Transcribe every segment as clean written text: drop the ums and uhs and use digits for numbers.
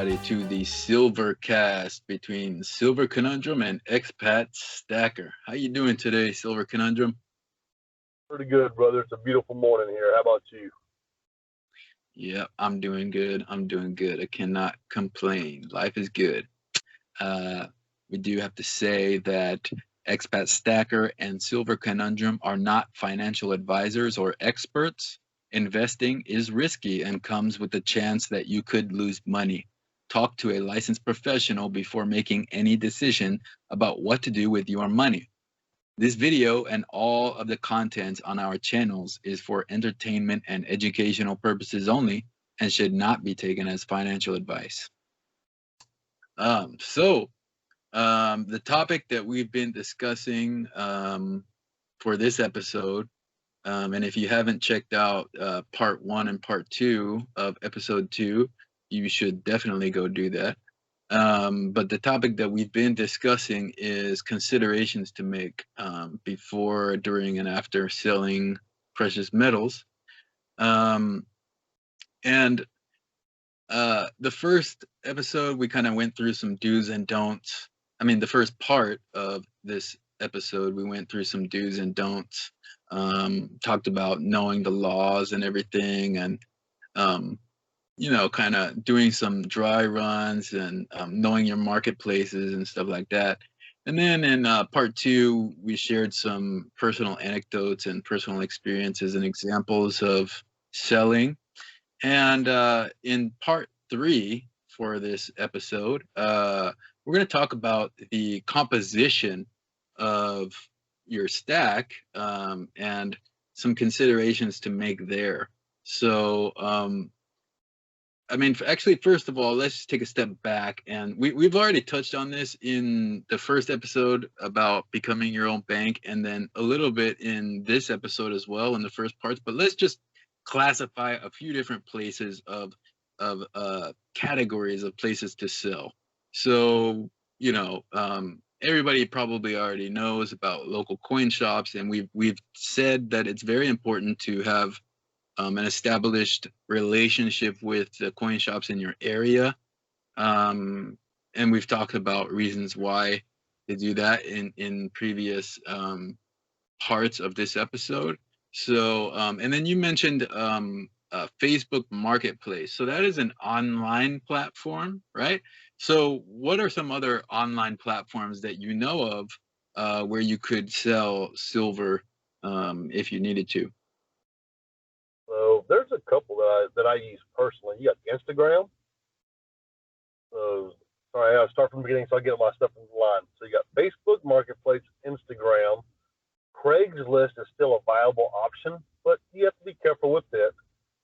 everybody to the Silvercast between Silver Conundrum and Expat Stacker. How you doing today, Silver Conundrum? Pretty good, brother. It's a beautiful morning here. How about you? Yep, I'm doing good. I cannot complain. Life is good. We do have to say that Expat Stacker and Silver Conundrum are not financial advisors or experts. Investing is risky and comes with the chance that you could lose money. Talk to a licensed professional before making any decision about what to do with your money. This video and all of the content on our channels is for entertainment and educational purposes only and should not be taken as financial advice. The topic that we've been discussing for this episode, and if you haven't checked out part 1 and part 2 of episode 2, you should definitely go do that. But the topic that we've been discussing is considerations to make before, during, and after selling precious metals. The first episode, we kind of went through some do's and don'ts. I mean, the first part of this episode, we went through some do's and don'ts, talked about knowing the laws and everything, and kind of doing some dry runs and knowing your marketplaces and stuff like that. And then in part 2, we shared some personal anecdotes and personal experiences and examples of selling. And in part 3 for this episode, we're going to talk about the composition of your stack and some considerations to make there. So, actually, first of all, let's just take a step back. And we've already touched on this in the first episode about becoming your own bank, and then a little bit in this episode as well in the first parts. But let's just classify a few different places of categories of places to sell. So, everybody probably already knows about local coin shops, and we've said that it's very important to have an established relationship with the coin shops in your area. And we've talked about reasons why they do that in previous parts of this episode. So, and then you mentioned Facebook Marketplace. So that is an online platform, right? So what are some other online platforms that you know of where you could sell silver if you needed to? So there's a couple that I use personally. You got Instagram. So sorry, I'll start from the beginning so I get my stuff in line. So you got Facebook Marketplace, Instagram. Craigslist is still a viable option, but you have to be careful with it.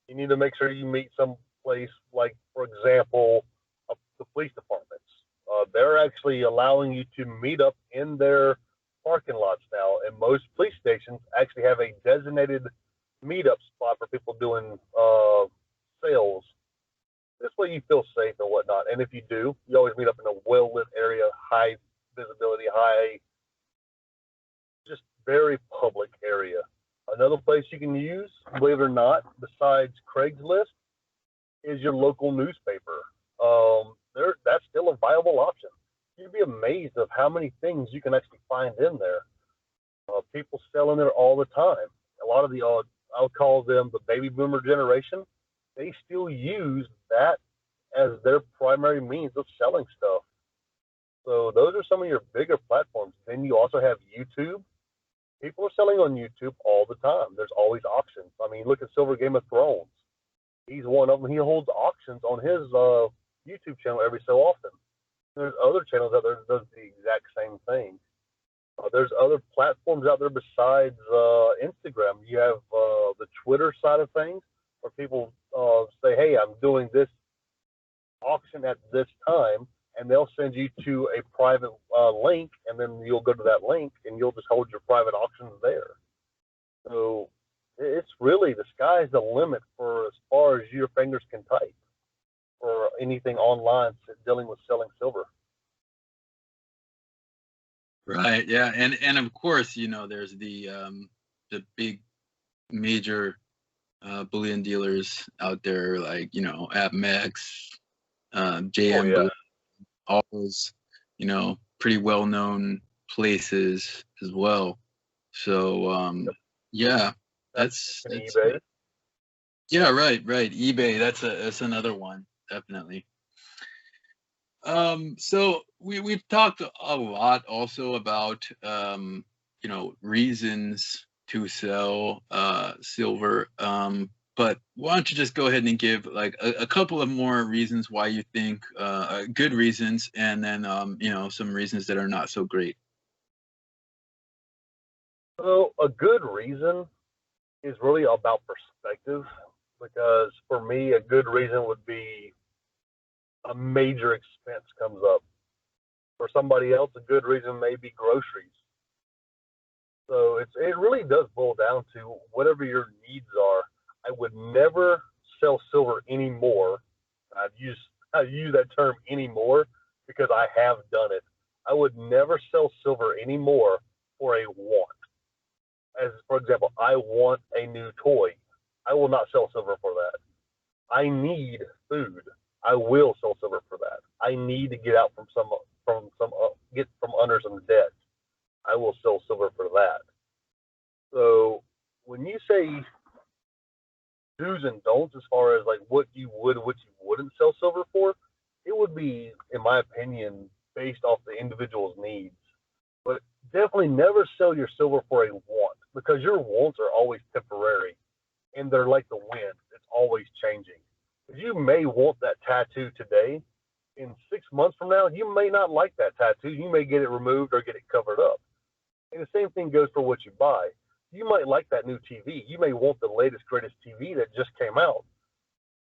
You need to make sure you meet some place, like, for example, the police departments. They're actually allowing you to meet up in their parking lots now, and most police stations actually have a designated meetup spot for people doing sales. This way you feel safe and whatnot. And if you do, you always meet up in a well-lit area, high visibility, just very public area. Another place you can use, believe it or not, besides Craigslist, is your local newspaper. That's still a viable option. You'd be amazed of how many things you can actually find in there. People sell in there all the time. A lot of the, I'll call them the baby boomer generation, they still use that as their primary means of selling stuff. So those are some of your bigger platforms. Then you also have YouTube. People are selling on YouTube all the time. There's always auctions. I mean, look at Silver Game of Thrones. He's one of them. He holds auctions on his YouTube channel every so often. There's other channels out there that does the exact same thing. There's other platforms out there besides Instagram. You have the Twitter side of things where people say, hey, I'm doing this auction at this time, and they'll send you to a private link, and then you'll go to that link, and you'll just hold your private auctions there. So it's really, the sky's the limit for as far as your fingers can type for anything online dealing with selling silver. Right. Yeah. And of course, there's the big major bullion dealers out there, like, AppMex, Oh JM yeah. Bullion, all those, pretty well-known places as well. So, Yep. yeah, Not that's to mention that's eBay. yeah, right, right. eBay, that's another one, definitely. So we've talked a lot also about reasons to sell silver. But why don't you just go ahead and give like a couple of more reasons why you think good reasons, and then some reasons that are not so great. So a good reason is really about perspective, because for me, a good reason would be a major expense comes up. For somebody else, a good reason may be groceries. So it really does boil down to whatever your needs are. I would never sell silver anymore. I've used I use that term anymore because I have done it. I would never sell silver anymore for a want. As for example, I want a new toy. I will not sell silver for that. I need food. I will sell silver for that. I need to get out from some get from under some debt. I will sell silver for that. So when you say do's and don'ts as far as like what you would, what you wouldn't sell silver for, it would be, in my opinion, based off the individual's needs. But definitely never sell your silver for a want, because your wants are always temporary and they're like the wind. It's always changing. You may want that tattoo today. In 6 months from now, you may not like that tattoo. You may get it removed or get it covered up. And the same thing goes for what you buy. You might like that new TV. You may want the latest, greatest TV that just came out.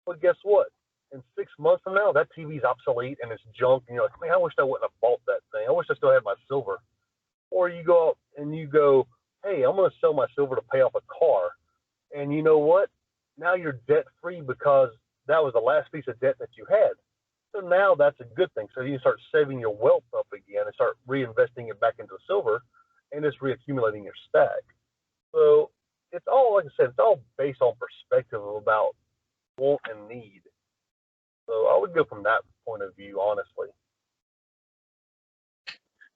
But guess what? In 6 months from now, that TV's obsolete and it's junk. And you're like, man, I wish I wouldn't have bought that thing. I wish I still had my silver. Or you go out and you go, hey, I'm going to sell my silver to pay off a car. And you know what? Now you're debt free because that was the last piece of debt that you had. So now that's a good thing. So you start saving your wealth up again and start reinvesting it back into silver and just reaccumulating your stack. So it's all, like I said, it's all based on perspective about want and need. So I would go from that point of view, honestly.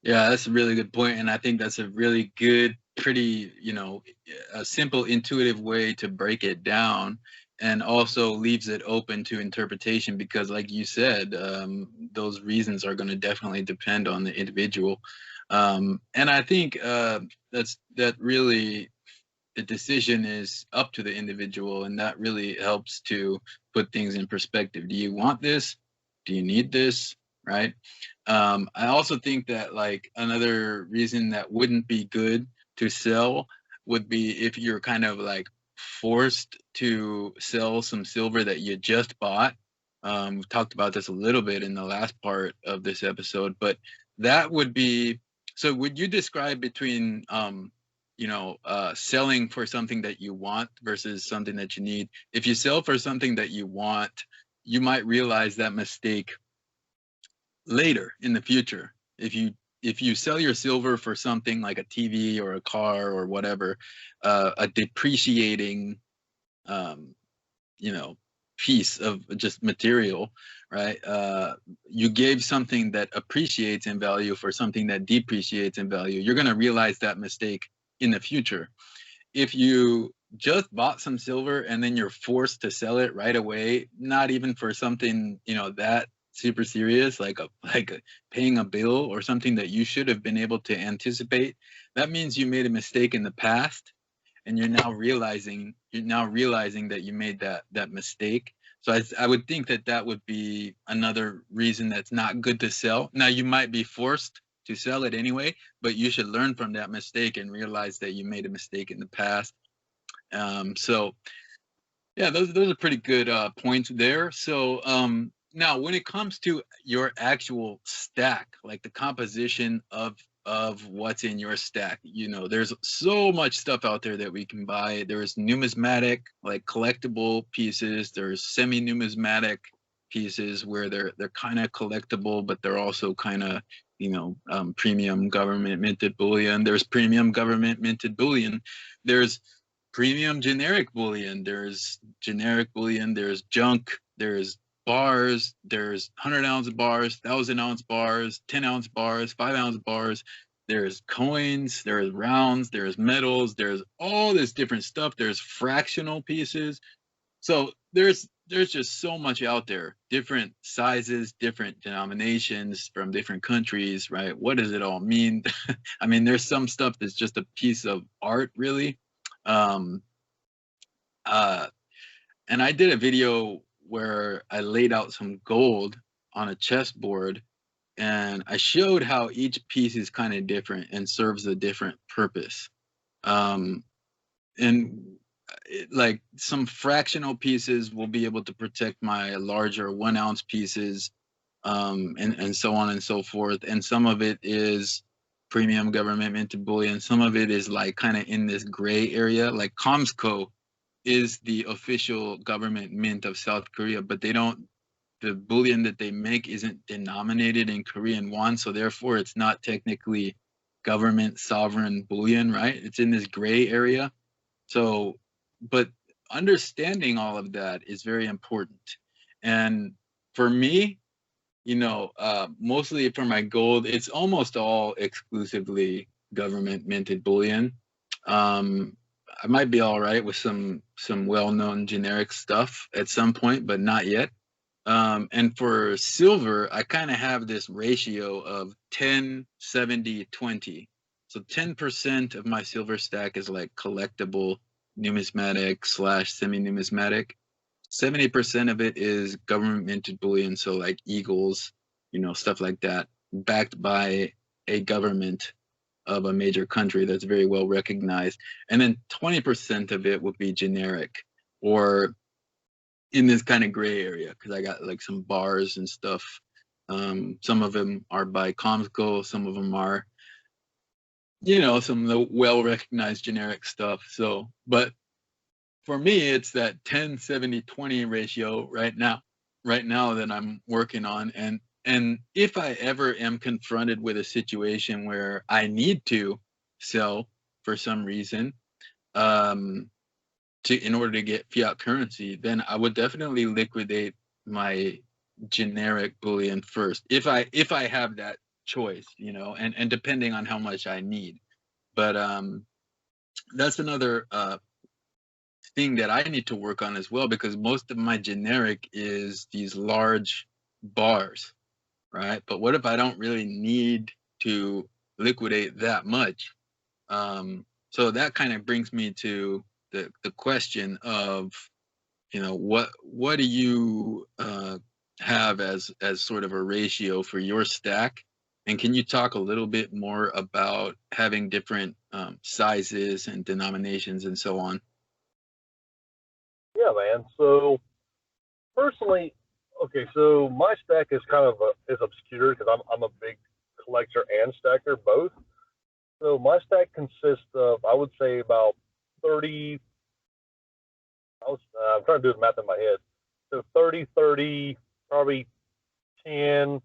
Yeah, that's a really good point, and I think that's a really good, pretty, a simple, intuitive way to break it down, and also leaves it open to interpretation because, like you said, those reasons are going to definitely depend on the individual, and I think that really the decision is up to the individual, and that really helps to put things in perspective. Do you want this? Do you need this? Right? I also think that like another reason that wouldn't be good to sell would be if you're kind of like forced to sell some silver that you just bought. We talked about this a little bit in the last part of this episode, but that would be, so would you describe between selling for something that you want versus something that you need? If you sell for something that you want, you might realize that mistake later in the future. If you sell your silver for something like a TV or a car or whatever, a depreciating um, you know piece of just material, right? You gave something that appreciates in value for something that depreciates in value. You're going to realize that mistake in the future. If you just bought some silver and then you're forced to sell it right away, not even for something that super serious like paying a bill or something that you should have been able to anticipate, that means you made a mistake in the past, and you're now realizing that you made that mistake. So I would think that would be another reason that's not good to sell. Now you might be forced to sell it anyway, but you should learn from that mistake and realize that you made a mistake in the past. So yeah, those are pretty good points there. So now when it comes to your actual stack, like the composition of what's in your stack, there's so much stuff out there that we can buy. There's numismatic, like collectible pieces. There's semi-numismatic pieces where they're kind of collectible, but they're also kind of premium government minted bullion. There's premium government minted bullion. There's premium generic bullion. There's generic bullion. There's junk. There's bars, there's 100-ounce bars, 1,000-ounce bars, 10-ounce bars, 5-ounce bars. There's coins, there's rounds, there's metals, there's all this different stuff. There's fractional pieces. So there's just so much out there, different sizes, different denominations from different countries, right? What does it all mean? I mean, there's some stuff that's just a piece of art, really. Um, uh, and I did a video where I laid out some gold on a chessboard, and I showed how each piece is kind of different and serves a different purpose. Um, and like some fractional pieces will be able to protect my larger 1-ounce pieces, and so on and so forth. And some of it is premium government minted bullion. Some of it is like kind of in this gray area. Like Comsco is the official government mint of South Korea, but the bullion that they make isn't denominated in Korean won, so therefore it's not technically government sovereign bullion, right? It's in this gray area. So, but understanding all of that is very important. And for me, mostly for my gold, it's almost all exclusively government minted bullion. I might be all right with some well-known generic stuff at some point, but not yet. And for silver, I kind of have this ratio of 10, 70, 20. So 10% of my silver stack is like collectible, numismatic / semi-numismatic. 70% of it is government minted bullion, so like eagles, stuff like that, backed by a government of a major country that's very well recognized. And then 20% of it would be generic, or in this kind of gray area, because I got like some bars and stuff. Some of them are by Comsco, some of them are, some of the well-recognized generic stuff. So, but for me, it's that 10, 70, 20 ratio right now that I'm working on. And if I ever am confronted with a situation where I need to sell for some reason, in order to get fiat currency, then I would definitely liquidate my generic bullion first, if I have that choice, and depending on how much I need. But that's another thing that I need to work on as well, because most of my generic is these large bars, right? But what if I don't really need to liquidate that much? So that kind of brings me to the question of, what do you have as sort of a ratio for your stack? And can you talk a little bit more about having different sizes and denominations and so on? Yeah, man. So personally, okay, so my stack is kind of is obscure because I'm a big collector and stacker both. So my stack consists of, I would say, about 30. I'm trying to do the math in my head. So 30, 30, probably 10,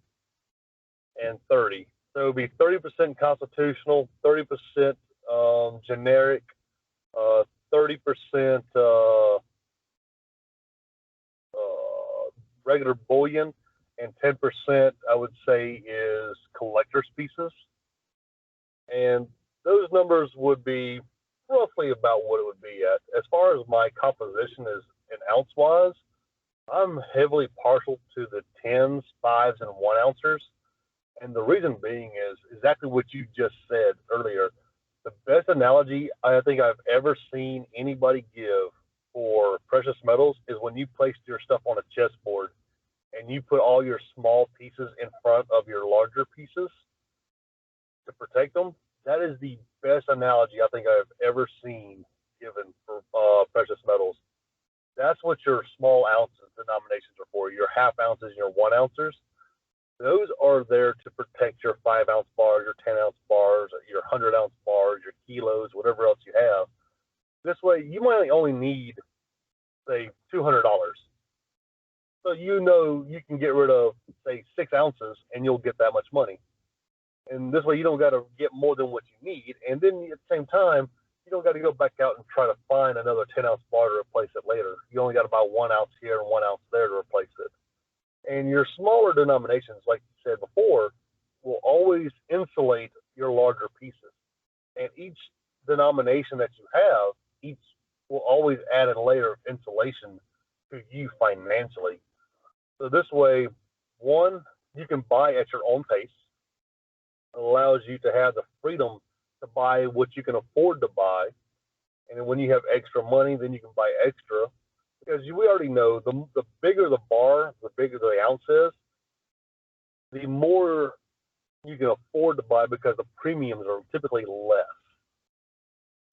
and 30. So it would be 30% constitutional, 30% generic, 30% regular bullion, and 10% I would say is collector's pieces. And those numbers would be roughly about what it would be at. As far as my composition is in ounce wise, I'm heavily partial to the 10s, 5s, and 1 ouncers. And the reason being is exactly what you just said earlier. The best analogy I think I've ever seen anybody give for precious metals is when you placed your stuff on a chessboard and you put all your small pieces in front of your larger pieces to protect them. That is the best analogy I think I've ever seen given for precious metals. That's what your small ounces denominations are for. Your half ounces and your 1 ouncers. Those are there to protect your 5-ounce bars, your 10-ounce bars, your 100-ounce bars, your kilos, whatever else you have. This way, you might only need, say, $200. So you can get rid of, say, 6 ounces, and you'll get that much money. And this way, you don't got to get more than what you need. And then at the same time, you don't got to go back out and try to find another 10-ounce bar to replace it later. You only got to buy 1 ounce here and 1 ounce there to replace it. And your smaller denominations, like you said before, will always insulate your larger pieces. And each denomination that you have, each will always add a layer of insulation to you financially. So this way, one, you can buy at your own pace. It allows you to have the freedom to buy what you can afford to buy. And then when you have extra money, then you can buy extra. Because we already know the bigger the bar, the bigger the ounce is, the more you can afford to buy because the premiums are typically less.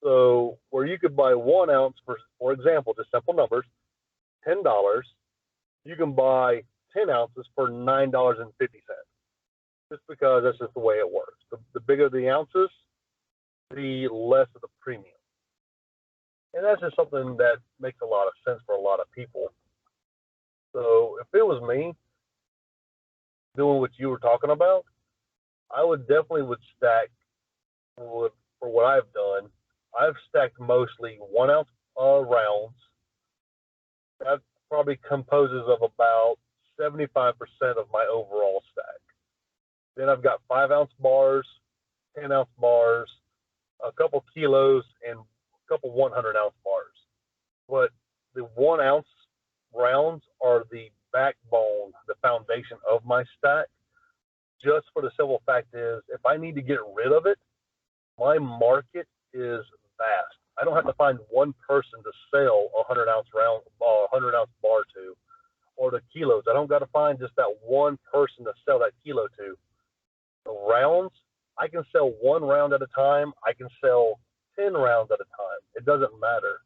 So where you could buy 1 ounce, for example, just simple numbers, $10, you can buy 10 ounces for $9.50. Just because that's just the way it works. The bigger the ounces, the less of the premium. And that's just something that makes a lot of sense for a lot of people. So if it was me doing what you were talking about, I would definitely stack for what I've done. I've stacked mostly 1 ounce rounds. That probably composes of about 75% of my overall stack. Then I've got 5 ounce bars, 10 ounce bars, a couple kilos, and a couple 100 ounce bars. But the 1 ounce rounds are the backbone, the foundation of my stack. Just for the simple fact is, if I need to get rid of it, my market is vast. I don't have to find one person to sell a 100 ounce bar to, or the kilos. I don't got to find just that one person to sell that kilo to. The rounds, I can sell 1 round at a time. I can sell 10 rounds at a time. It doesn't matter.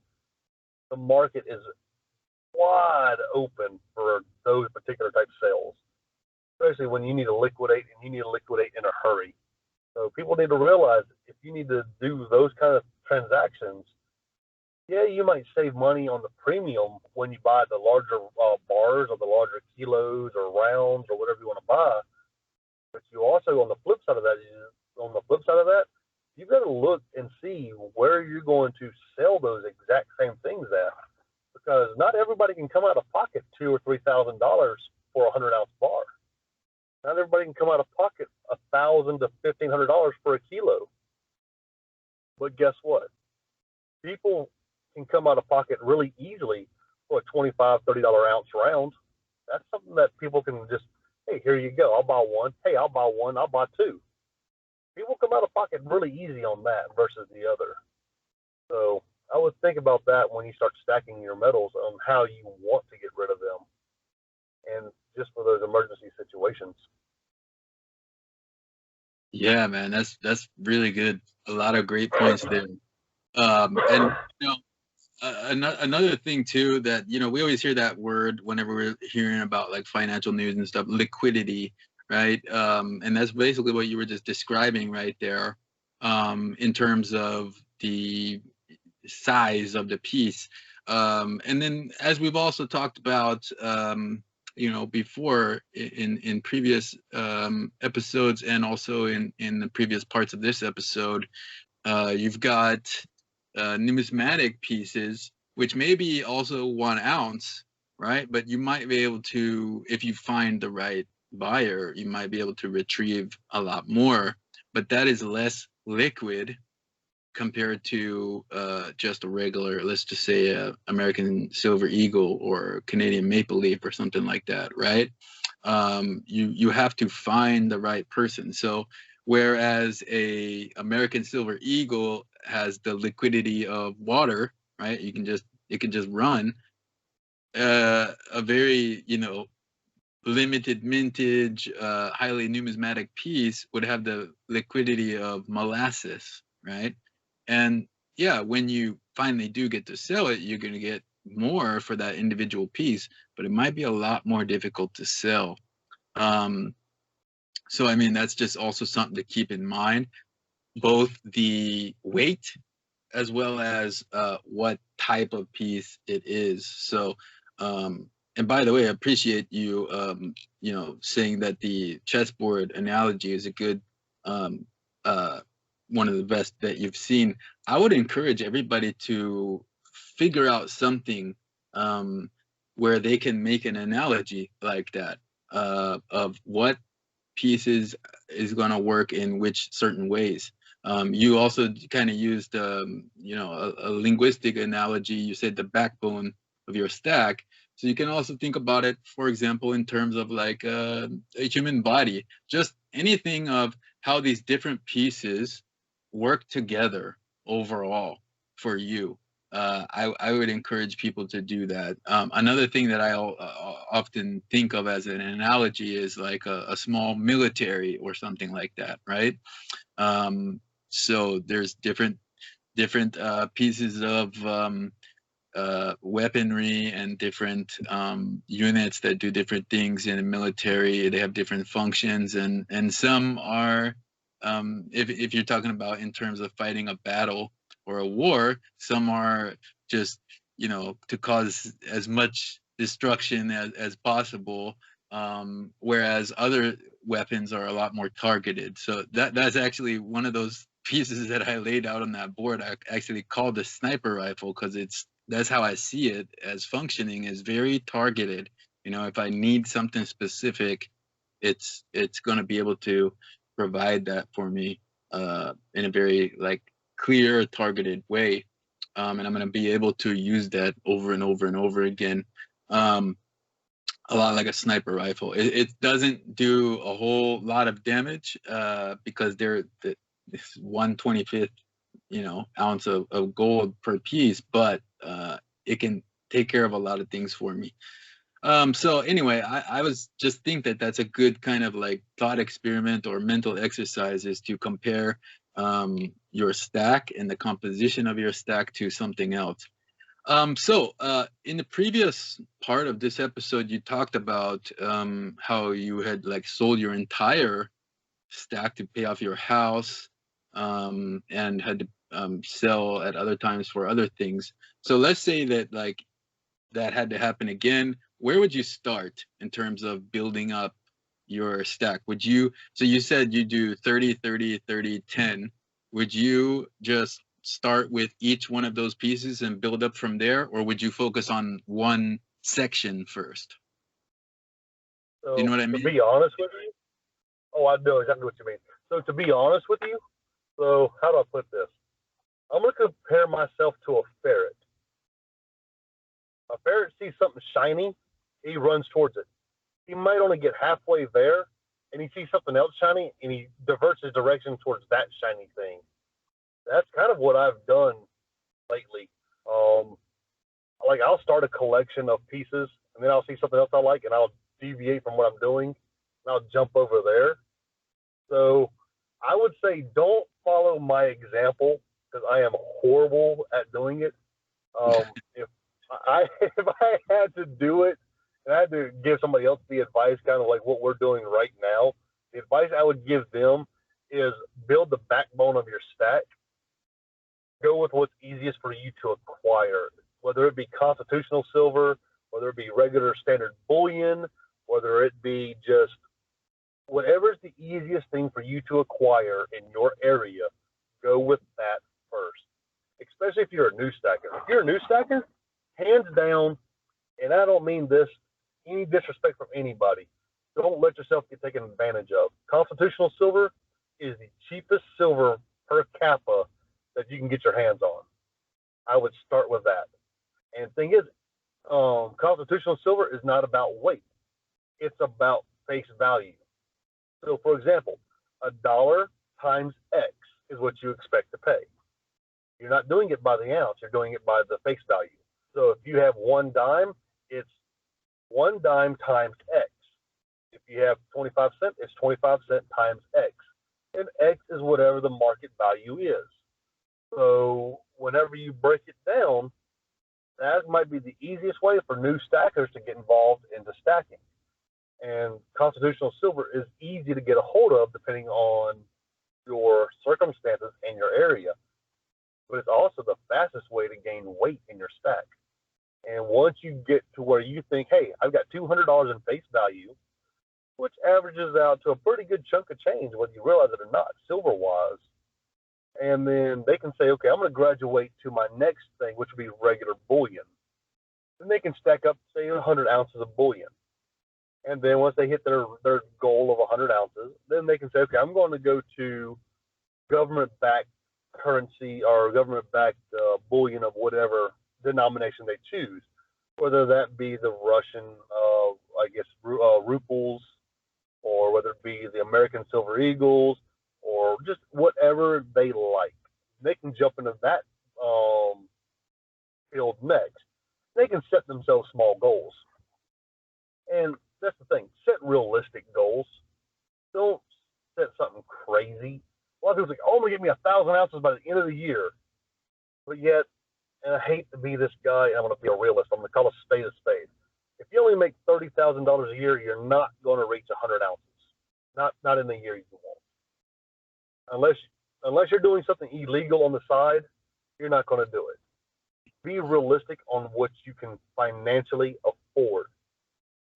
The market is wide open for those particular type sales, especially when you need to liquidate and you need to liquidate in a hurry. So people need to realize if you need to do those kind of transactions, yeah, you might save money on the premium when you buy the larger bars or the larger kilos or rounds or whatever you want to buy. But you also, on the flip side of that, you've got to look and see where you're going to sell those exact same things at, because not everybody can come out of pocket $2,000 or $3,000 for a 100 ounce bar. Not everybody can come out of pocket $1,000 to $1,500 for a kilo. But guess what? People can come out of pocket really easily for a $25, $30 ounce round. That's something that people can just, hey, here you go. I'll buy 1. Hey, I'll buy 1. I'll buy 2. People come out of pocket really easy on that versus the other. So I would think about that when you start stacking your metals on how you want to get rid of them, and just for those emergency situations. Yeah, man, that's really good. A lot of great points there. And another thing too, that we always hear that word whenever we're hearing about like financial news and stuff, liquidity, right? And that's basically what you were just describing right there, in terms of the size of the piece. And then, as we've also talked about, before in previous episodes, and also in the previous parts of this episode, you've got numismatic pieces, which may be also 1 ounce, right? But you might be able to, if you find the right buyer, you might be able to retrieve a lot more, but that is less liquid compared to just a regular, let's just say, American Silver Eagle or Canadian Maple Leaf or something like that, right? You have to find the right person. So whereas a American Silver Eagle has the liquidity of water, right? It can just run. A very limited mintage, highly numismatic piece would have the liquidity of molasses, right? And yeah, when you finally do get to sell it, you're going to get more for that individual piece, but it might be a lot more difficult to sell. So I mean, that's just also something to keep in mind, both the weight as well as what type of piece it is. So and by the way, I appreciate you saying that the chessboard analogy is a good one of the best that you've seen. I would encourage everybody to figure out something where they can make an analogy like that. of what pieces is going to work in which certain ways. You also kind of used, you know, a linguistic analogy. You said the backbone of your stack. So you can also think about it, for example, in terms of like a human body, just anything of how these different pieces work together overall for you. I would encourage people to do that. Another thing that I often think of as an analogy is like a small military or something like that, right? So there's different pieces of weaponry and different units that do different things in the military. They have different functions, and some are, if you're talking about in terms of fighting a battle or a war, some are just, you know, to cause as much destruction as possible, whereas other weapons are a lot more targeted. So that's actually one of those pieces that I laid out on that board. I actually called the sniper rifle because that's how I see it as functioning, is very targeted. You know, if I need something specific, it's going to be able to provide that for me in a very like clear, targeted way, and I'm going to be able to use that over and over and over again. A lot like a sniper rifle. It doesn't do a whole lot of damage because they're this 1/25th, you know, ounce of gold per piece, but it can take care of a lot of things for me. So anyway, I was just think that that's a good kind of like thought experiment or mental exercise, is to compare your stack and the composition of your stack to something else. So in the previous part of this episode, you talked about how you had like sold your entire stack to pay off your house, and had to sell at other times for other things. So let's say that like that had to happen again. Where would you start in terms of building up your stack? Would you, so you said you do 30, 30, 30, 10. Would you just start with each one of those pieces and build up from there? Or would you focus on one section first? So, You know what I mean? to be honest with you, oh, I know exactly what you mean. So to be honest with you, so how do I put this? I'm going to compare myself to a ferret. A ferret sees something shiny, he runs towards it. He might only get halfway there, and he sees something else shiny, and he diverts his direction towards that shiny thing. That's kind of what I've done lately. Like I'll start a collection of pieces, and then I'll see something else I like, and I'll deviate from what I'm doing, and I'll jump over there. So I would say don't follow my example because I am horrible at doing it. If if I had to do it and I had to give somebody else the advice, kind of like what we're doing right now, the advice I would give them is build the backbone of your stack. Go with what's easiest for you to acquire, whether it be constitutional silver, whether it be regular standard bullion, whether it be just whatever's the easiest thing for you to acquire in your area. Go with that first, especially if you're a new stacker. If you're a new stacker, hands down, and I don't mean this any disrespect from anybody, don't let yourself get taken advantage of. Constitutional silver is the cheapest silver per capita that you can get your hands on. I would start with that. And the thing is, constitutional silver is not about weight. It's about face value. So, for example, $1 times X is what you expect to pay. You're not doing it by the ounce, you're doing it by the face value. So if you have 1 dime, it's 1 dime times X. If you have 25 cents, it's 25 cents times X. And X is whatever the market value is. So whenever you break it down, that might be the easiest way for new stackers to get involved into stacking. And constitutional silver is easy to get a hold of depending on your circumstances and your area. But it's also the fastest way to gain weight in your stack. And once you get to where you think, hey, I've got $200 in face value, which averages out to a pretty good chunk of change, whether you realize it or not, silver-wise. And then they can say, okay, I'm going to graduate to my next thing, which would be regular bullion. Then they can stack up, say, 100 ounces of bullion. And then once they hit their goal of 100 ounces, then they can say, okay, I'm going to go to government-backed currency or government-backed bullion of whatever denomination they choose, whether that be the Russian, I guess, rubles, or whether it be the American Silver Eagles, or just whatever they like. They can jump into that field next. They can set themselves small goals. And that's the thing. Set realistic goals. Don't set something crazy. A lot of people think, oh, I'm going to get me 1,000 ounces by the end of the year. But yet, and I hate to be this guy, I'm going to be a realist. I'm going to call a spade a spade. If you only make $30,000 a year, you're not going to reach 100 ounces. Not in the year you want. Unless you're doing something illegal on the side, you're not going to do it. Be realistic on what you can financially afford.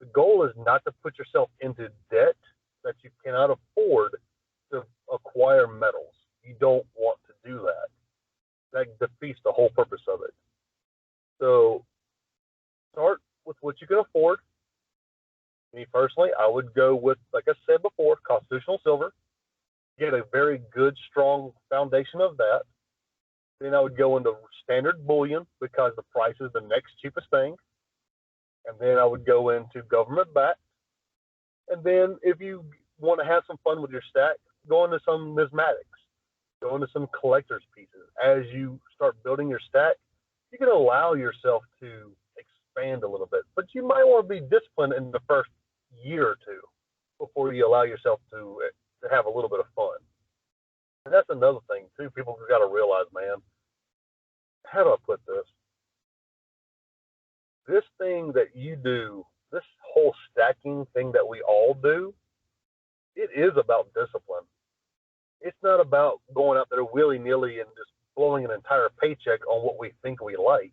The goal is not to put yourself into debt that you cannot afford to acquire metals. You don't want to do that. That defeats the whole purpose of it. So start with what you can afford. Me personally, I would go with, like I said before, constitutional silver. Get a very good, strong foundation of that. Then I would go into standard bullion because the price is the next cheapest thing. And then I would go into government backed. And then if you want to have some fun with your stack, go into some numismatics, go into some collector's pieces. As you start building your stack, you can allow yourself to expand a little bit, but you might want to be disciplined in the first year or two before you allow yourself to have a little bit of fun. And that's another thing too. People got to realize, man, how do I put this? This thing that you do, this whole stacking thing that we all do, it is about discipline. It's not about going out there willy-nilly and just blowing an entire paycheck on what we think we like.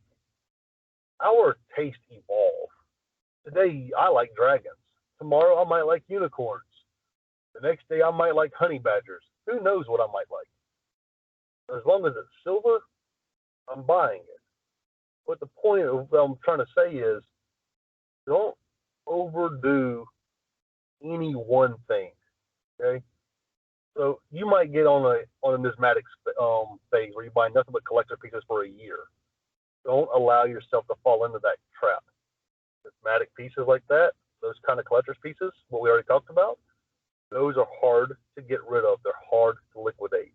Our tastes evolve. Today, I like dragons. Tomorrow, I might like unicorns. The next day, I might like honey badgers. Who knows what I might like? As long as it's silver, I'm buying it. But the point of what I'm trying to say is, don't overdo any one thing. Okay, so you might get on a numismatic phase where you buy nothing but collector pieces for a year. Don't allow yourself to fall into that trap. Numismatic pieces like that, those kind of collector's pieces, what we already talked about, those are hard to get rid of. They're hard to liquidate.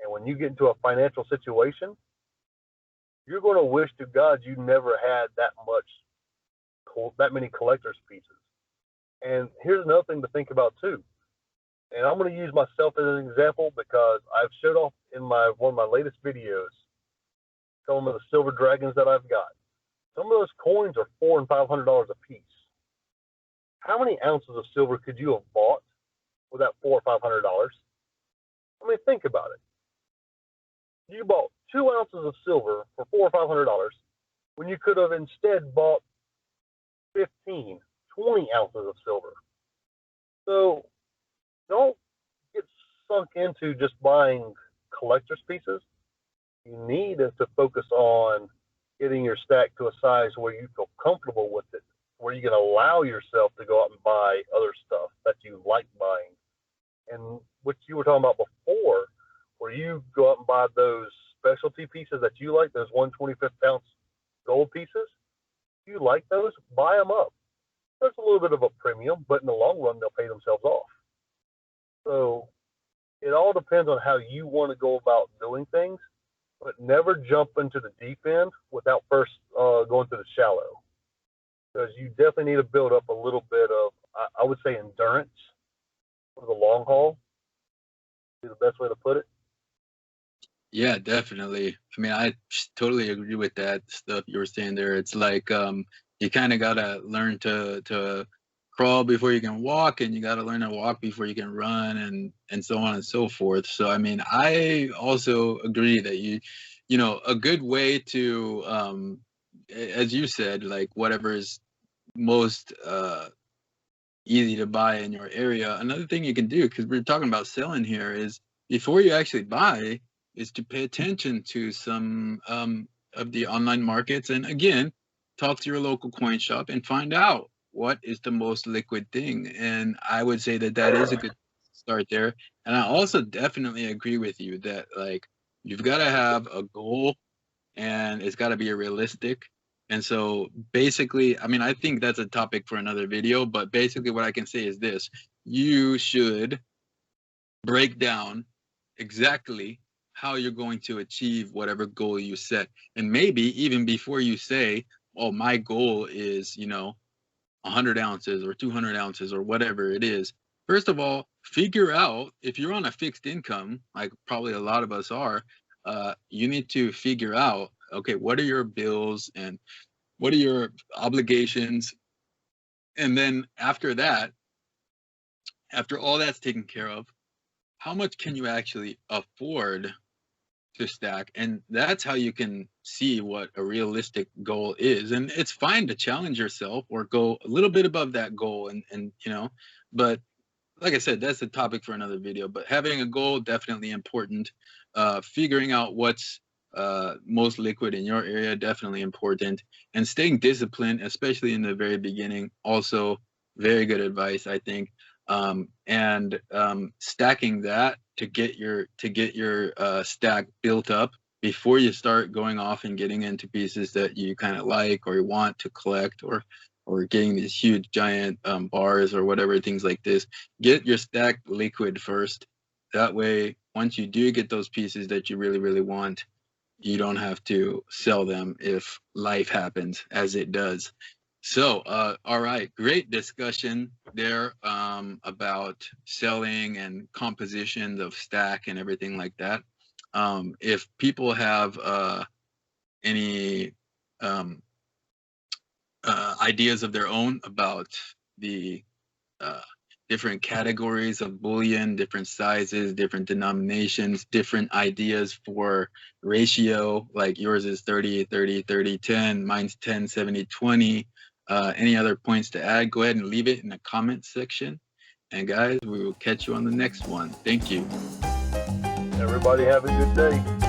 And when you get into a financial situation, you're going to wish to God you never had that many collector's pieces. And here's another thing to think about too. And I'm going to use myself as an example because I've showed off in one of my latest videos some of the silver dragons that I've got. Some of those coins are $400 and $500 a piece. How many ounces of silver could you have bought with that $400 or $500? I mean, think about it. You bought 2 ounces of silver for $400 or $500 when you could have instead bought 15, 20 ounces of silver. So don't get sunk into just buying collector's pieces. You need to focus on getting your stack to a size where you feel comfortable with it, where you can allow yourself to go out and buy other stuff that you like buying. And what you were talking about before, where you go out and buy those specialty pieces that you like, those 1/25 ounce gold pieces, if you like those, buy them up. There's a little bit of a premium, but in the long run, they'll pay themselves off. So it all depends on how you want to go about doing things, but never jump into the deep end without first going to the shallow. Because you definitely need to build up a little bit of, I would say, endurance for the long haul. Is the best way to put it. Yeah, definitely. I mean, I totally agree with that stuff you were saying there. It's like you kind of gotta learn to crawl before you can walk, and you gotta learn to walk before you can run, and so on and so forth. So I mean, I also agree that you know, a good way to as you said, like whatever is most easy to buy in your area. Another thing you can do, because we're talking about selling here, is before you actually buy, is to pay attention to some of the online markets, and again, talk to your local coin shop and find out what is the most liquid thing? And I would say that that is a good start there. And I also definitely agree with you that like you've got to have a goal and it's got to be realistic. And so basically, I mean, I think that's a topic for another video, but basically what I can say is this: you should break down exactly how you're going to achieve whatever goal you set. And maybe even before you say, oh, my goal is, 100 ounces or 200 ounces or whatever it is, first of all, figure out if you're on a fixed income, like probably a lot of us are, you need to figure out, okay, what are your bills and what are your obligations? And then after that, after all that's taken care of, how much can you actually afford to stack? And that's how you can see what a realistic goal is. And it's fine to challenge yourself or go a little bit above that goal, and but like I said, that's the topic for another video. But having a goal, definitely important. Figuring out what's most liquid in your area, definitely important. And staying disciplined, especially in the very beginning, also very good advice, I think. And stacking that to get your stack built up before you start going off and getting into pieces that you kind of like or you want to collect, or getting these huge giant bars or whatever, things like this. Get your stack liquid first. That way, once you do get those pieces that you really, really want, you don't have to sell them if life happens, as it does. So, all right, great discussion there about selling and compositions of stack and everything like that. If people have any ideas of their own about the different categories of bullion, different sizes, different denominations, different ideas for ratio, like yours is 30, 30, 30, 10, mine's 10, 70, 20. Any other points to add, go ahead and leave it in the comment section. And guys, we will catch you on the next one. Thank you. Everybody have a good day.